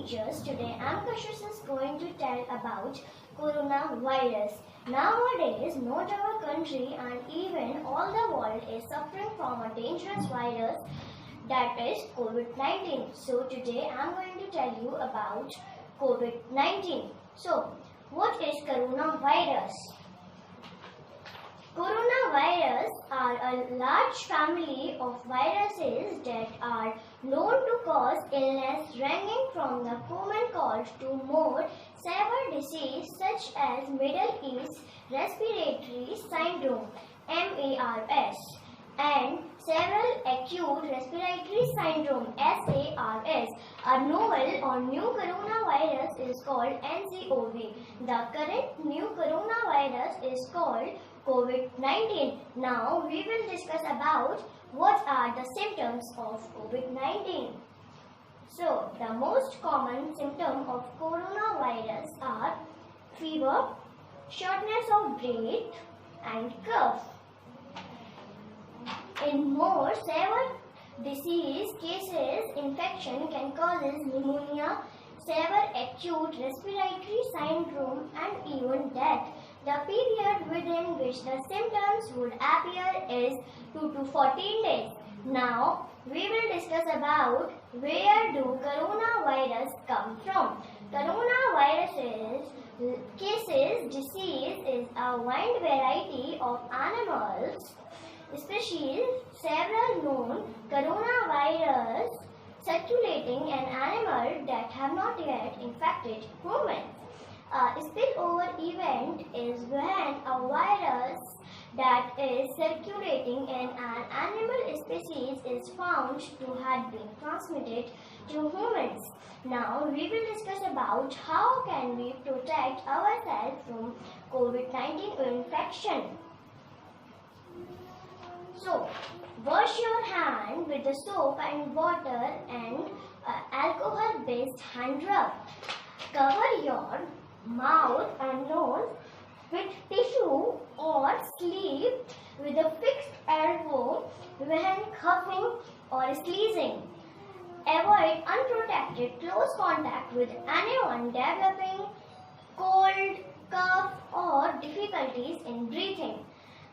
teachers. Today I'm Kashish is going to tell about coronavirus. Nowadays, not our country and even all the world is suffering from a dangerous virus that is COVID-19. So today I'm going to tell you about COVID-19. So, what is coronavirus? Coronavirus are a large family of viruses that are known to cause illness ranging from the common cold to more severe disease such as Middle East Respiratory Syndrome (MERS) and several acute respiratory syndrome (SARS). A novel or new coronavirus is called nCoV. The current new coronavirus is called COVID-19. Now we will discuss about what are the symptoms of COVID-19. So the most common symptom of coronavirus are fever, shortness of breath and cough. In more severe disease cases, infection can cause pneumonia, severe acute respiratory syndrome and even death. The period within which the symptoms would appear is 2 to 14 days. Now, we will discuss about where do coronavirus come from. Coronavirus disease is a wide variety of animals species. Several known coronavirus circulating in animals that have not yet infected humans. A spillover event is when a virus that is circulating in an animal species is found to have been transmitted to humans. Now we will discuss about how can we protect ourselves from COVID-19 infection. So, wash your hand with the soap and water and alcohol-based hand rub. Cover your mouth and nose with tissue or sleep with a fixed elbow when coughing or sneezing. Avoid unprotected close contact with anyone developing cold, cough or difficulties in breathing.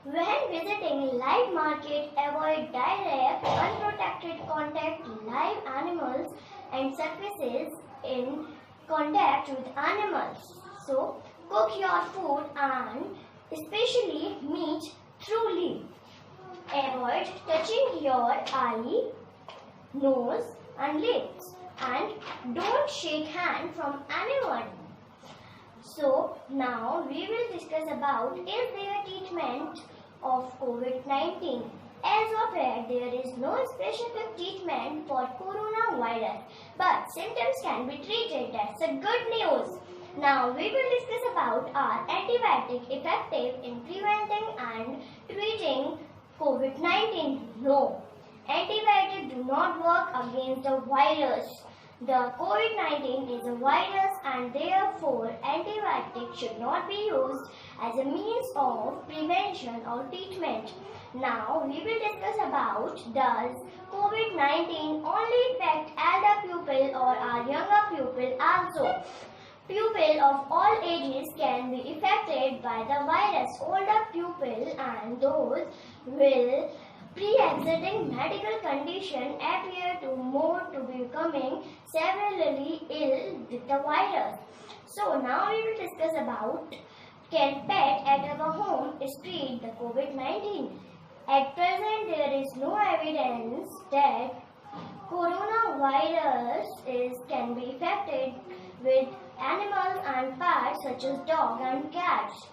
When visiting live market, avoid direct, unprotected contact with live animals and surfaces in contact with animals. So, cook your food and especially meat thoroughly. Avoid touching your eye, nose and lips and don't shake hand from anyone. So, now we will discuss about is there treatment of COVID-19. As of yet, there is no specific treatment for coronavirus, but symptoms can be treated. That's a good news. Now we will discuss about are antibiotic effective in preventing and treating COVID-19? No. Antibiotics do not work against the virus. The COVID-19 is a virus and therefore antibiotics should not be used as a means of prevention or treatment. Now we will discuss about does COVID-19 only affect elder people or our younger people also? People of all ages can be affected by the virus. Older people and those with pre-existing medical condition appear to be becoming severely ill with the virus. So now we will discuss about can pet at our home spread the COVID-19. At present there is no evidence that coronavirus can be affected with animals and pets such as dogs and cats.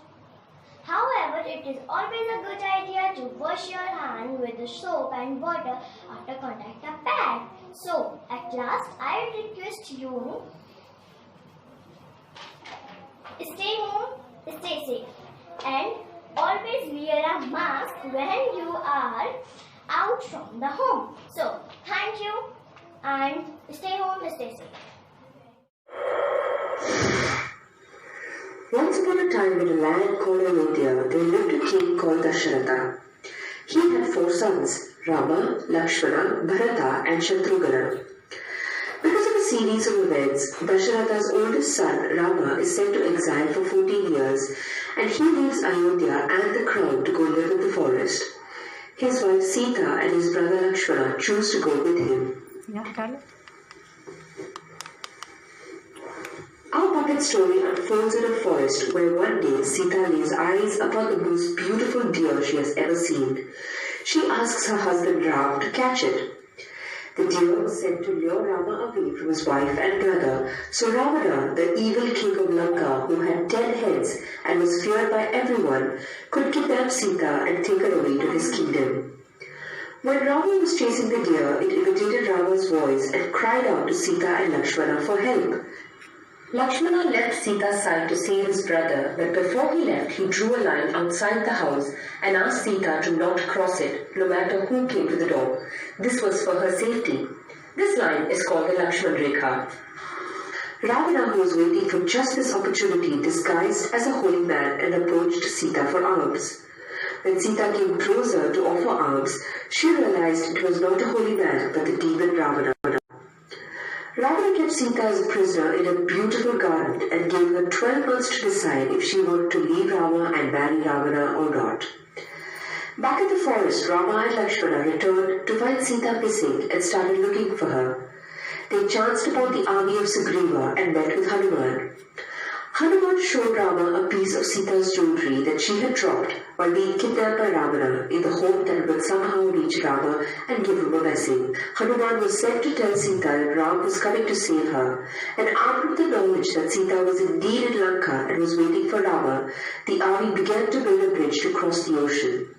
However, it is always a good idea to wash your hand with the soap and water after contact a pet. So, at last, I request you stay home, stay safe and always wear a mask when you are out from the home. So, thank you and stay home, stay safe. Once upon a time in a land called Ayodhya, there lived a king called Dasharatha. He had 4 sons, Rama, Lakshmana, Bharata and Shatrugna. Because of his series of events, Dasharatha's oldest son, Rama, is sent to exile for 14 years, and he leaves Ayodhya and the crown to go live in the forest. His wife Sita and his brother Lakshmana choose to go with him. Our puppet story unfolds in a forest where one day Sita lays eyes upon the most beautiful deer she has ever seen. She asks her husband Ram to catch it. The deer was sent to lure Rama away from his wife and brother, so Ravana, the evil king of Lanka, who had 10 heads and was feared by everyone, could kidnap Sita and take her away to his kingdom. When Rama was chasing the deer, it imitated Rama's voice and cried out to Sita and Lakshmana for help. Lakshmana left Sita's side to save his brother, but before he left, he drew a line outside the house and asked Sita to not cross it, no matter who came to the door. This was for her safety. This line is called the Lakshman Rekha. Ravana, who was waiting for just this opportunity, disguised as a holy man and approached Sita for alms. When Sita came closer to offer alms, she realized it was not a holy man but the demon Ravana. Ravana kept Sita as a prisoner in a beautiful garden and gave her 12 months to decide if she wanted to leave Rama and marry Ravana or not. Back in the forest, Rama and Lakshmana returned to find Sita missing and started looking for her. They chanced upon the army of Sugriva and met with Hanuman. Hanuman showed Rama a piece of Sita's jewelry that she had dropped while being kidnapped by Ravana in the hope that it would somehow reach Rama and give him a blessing. Hanuman was sent to tell Sita that Ram was coming to save her, and armed with the knowledge that Sita was indeed in Lanka and was waiting for Rama, the army began to build a bridge to cross the ocean.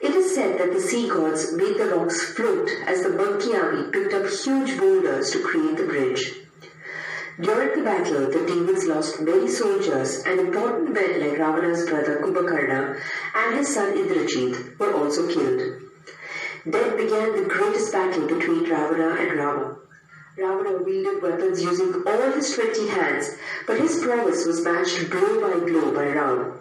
It is said that the sea gods made the rocks float as the monkey army picked up huge boulders to create the bridge. During the battle, the demons lost many soldiers, and important men like Ravana's brother Kumbhakarna and his son Indrajit were also killed. Then began the greatest battle between Ravana and Rama. Ravana wielded weapons using all his 20 hands, but his prowess was matched blow by blow by Ram.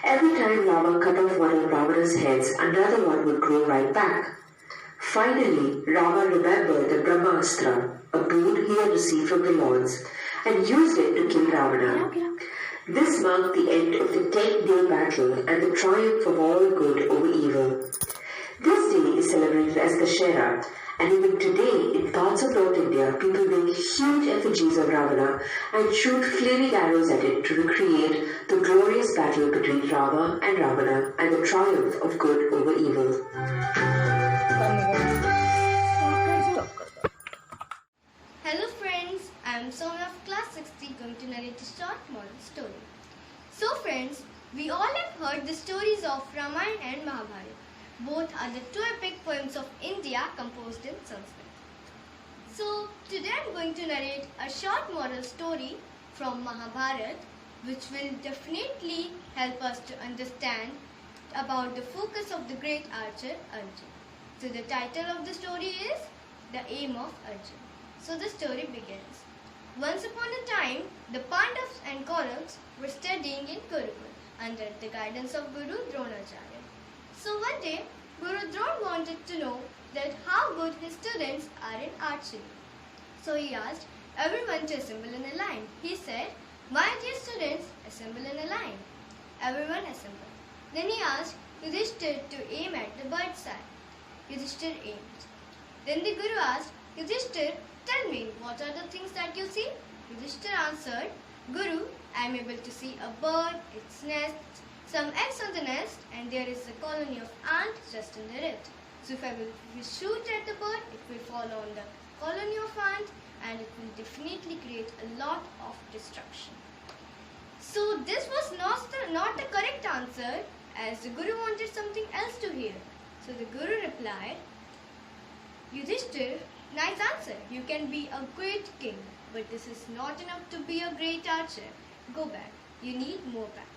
Every time Rama cut off one of Ravana's heads, another one would grow right back. Finally, Rama remembered the Brahmastra, a boon he had received from the lords, and used it to kill Ravana. This marked the end of the 10-day battle and the triumph of all good over evil. This day is celebrated as Dashera, and even today, in parts of North India, people make huge effigies of Ravana and shoot flaming arrows at it to recreate the glorious battle between Rama and Ravana and the triumph of good over evil. Hello friends, I am Soumya of class 60 going to narrate a short moral story. So friends, we all have heard the stories of Ramayana and Mahabharata. Both are the two epic poems of India composed in Sanskrit. So today I am going to narrate a short moral story from Mahabharata which will definitely help us to understand about the focus of the great archer Arjun. So the title of the story is The Aim of Arjun. So the story begins. Once upon a time, the Pandavas and Kauravas were studying in Gurukul under the guidance of Guru Dronacharya. So one day, Guru Drona wanted to know that how good his students are in archery. So he asked everyone to assemble in a line. He said, "My dear students, assemble in a line." Everyone assembled. Then he asked Yudhishthir to aim at the bird's eye. Yudhishthir aimed. Then the Guru asked, "Yudhishthir, tell me, what are the things that you see?" Yudhishthir answered, "Guru, I am able to see a bird, its nest, some eggs on the nest, and there is a colony of ants just under it. So if I will shoot at the bird, it will fall on the colony of ants and it will definitely create a lot of destruction." So this was not the correct answer, as the Guru wanted something else to hear. So the Guru replied, "Yudhishthir, nice answer. You can be a great king, but this is not enough to be a great archer. Go back. You need more practice."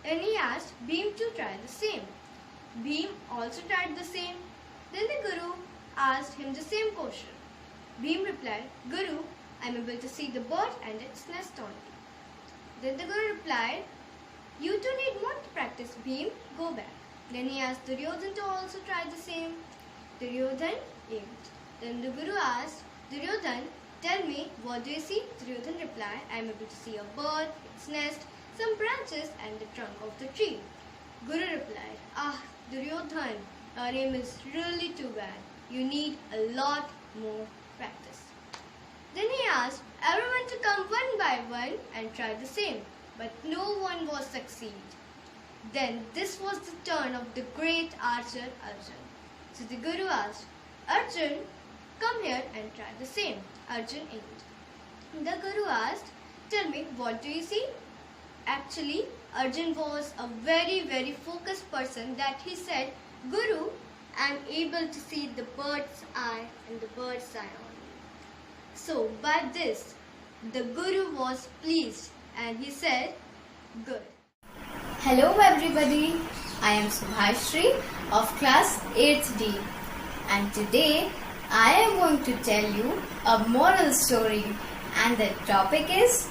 And he asked Bhim to try the same. Bhim also tried the same. Then the Guru asked him the same question. Bhim replied, "Guru, I am able to see the bird and its nest only." Then the Guru replied, "You too need more practice, Bhim. Go back." Then he asked Duryodhan to also try the same. Duryodhan aimed. Then the Guru asked Duryodhan, tell me, what do you see? Duryodhan replied, I am able to see a bird, its nest, some branches and the trunk of the tree. Guru replied, Duryodhan, your aim is really too bad. You need a lot more practice. Then he asked everyone to come one by one and try the same, but no one was succeed. Then this was the turn of the great archer Arjun. So the Guru asked, Arjun, come here and try the same. Arjun aimed. The Guru asked, tell me, what do you see? Actually, Arjun was a very focused person that he said, Guru, I am able to see the bird's eye and the bird's eye only. So by this, the Guru was pleased and he said, good. Hello everybody, I am Subhashri of class 8th D and today I am going to tell you a moral story and the topic is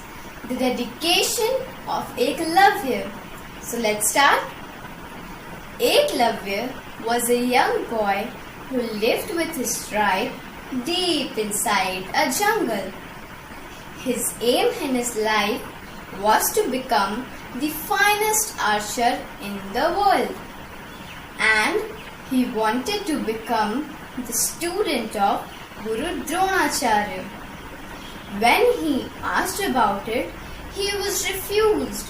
the dedication of Eklavya. So let's start. Eklavya was a young boy who lived with his tribe deep inside a jungle. His aim in his life was to become the finest archer in the world, and he wanted to become the student of Guru Dronacharya. When he asked about it, he was refused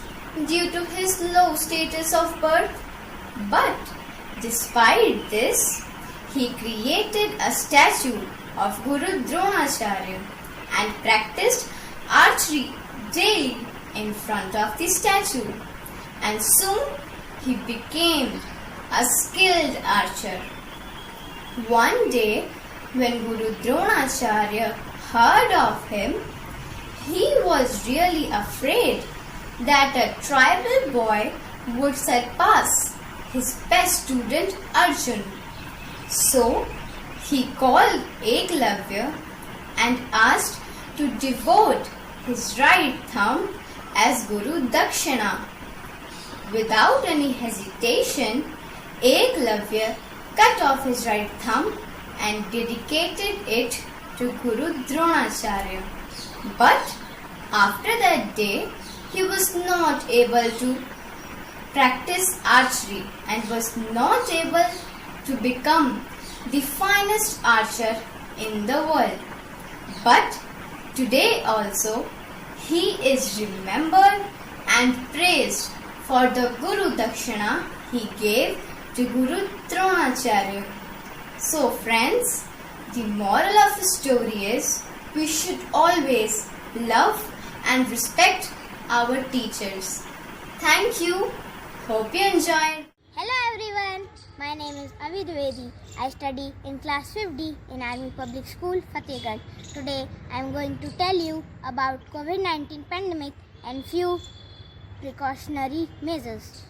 due to his low status of birth. But despite this, he created a statue of Guru Dronacharya and practiced archery daily in front of the statue, and soon he became a skilled archer. One day, when Guru Dronacharya heard of him, he was really afraid that a tribal boy would surpass his best student Arjun. So, he called Eklavya and asked to devote his right thumb as Guru Dakshina. Without any hesitation, Eklavya cut off his right thumb and dedicated it to Guru Dronacharya. But after that day, he was not able to practice archery and was not able to become the finest archer in the world. But today also, he is remembered and praised for the Guru Dakshina he gave to Guru Dronacharya. So friends, the moral of the story is we should always love and respect our teachers. Thank you. Hope you enjoyed. Hello everyone, my name is Avi Dwivedi. I study in class 5D in Army Public School, Fatehgarh. Today I am going to tell you about COVID-19 pandemic and few precautionary measures.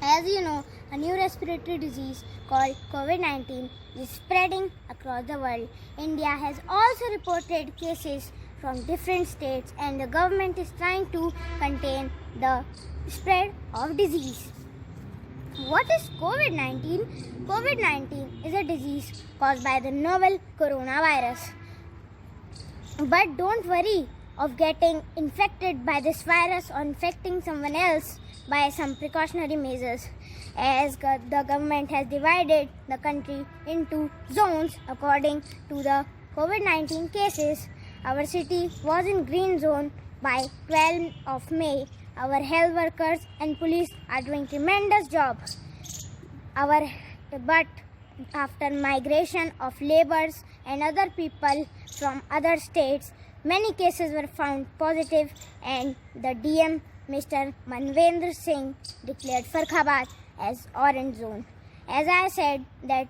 As you know, a new respiratory disease called COVID-19 is spreading across the world. India has also reported cases from different states and the government is trying to contain the spread of disease. What is COVID-19? COVID-19 is a disease caused by the novel coronavirus. But don't worry of getting infected by this virus or infecting someone else by some precautionary measures, as the government has divided the country into zones according to the COVID-19 cases. Our city was in green zone by 12th of May. Our health workers and police are doing tremendous job. But after migration of laborers and other people from other states, many cases were found positive and the DM Mr. Manvendra Singh declared Farkhabad as orange zone. As I said that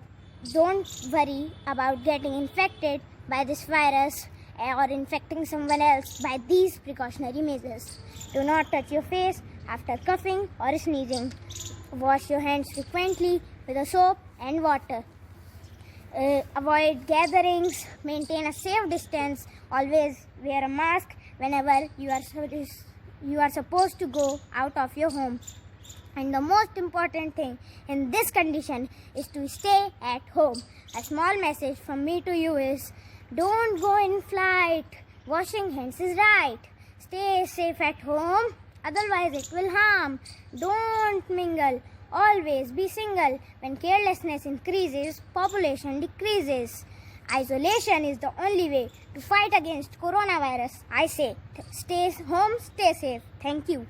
don't worry about getting infected by this virus or infecting someone else by these precautionary measures. Do not touch your face after coughing or sneezing. Wash your hands frequently with a soap and water. Avoid gatherings, maintain a safe distance, always wear a mask whenever you are supposed to go out of your home. And the most important thing in this condition is to stay at home. A small message from me to you is Don't go in flight. Washing hands is right. Stay safe at home, otherwise it will harm. Don't mingle. Always be single. When carelessness increases, population decreases. Isolation is the only way to fight against coronavirus. I say, stay home, stay safe. Thank you.